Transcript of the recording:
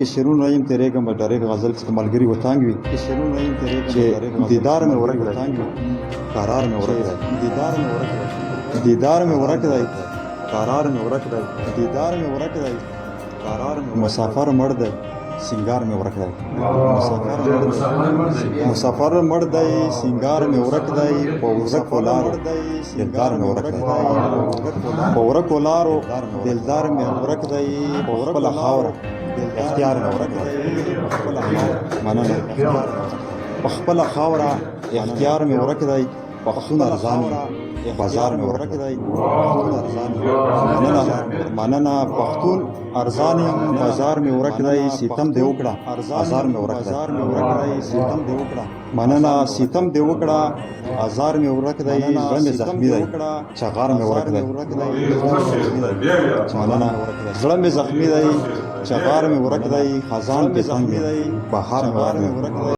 که شعرونه یم تیرېږم به ډارېږ غزل چې ملګري وتانګ وي که شعرونه یم تیرېږم چې دیدار مې ورک دی قرار مې ورک دی دیدار مې ورک دی دیدار مې ورک دی قرار مې ورک دی دیدار مې ورک دی قرار مې مسافر مړ دی سنگار مې ورک دی مسافر مړ دی سنگار مې ورک دی په ورک ولار دلدار مې ورک دی په ورک ولارو دلدار مې ورک دی په خپل خاوره اختیار مې ورک دی مننه په خپل خاوره اختیار مې ورک دی پښتون ارزان بازار مې ورک دی مننه پښتون ارزان بازار مې ورک دی ستم دی وکړه ازار مې ورک دی ستم دی وکړه مننه ستم دی وکړه ازار مې ورک دی زړه مې زخمی دی چغار مې ورک دی مننه زړه مې زخمی دی چغار مې ورک دی خزان کې تنګ دی بهار مې ورک دی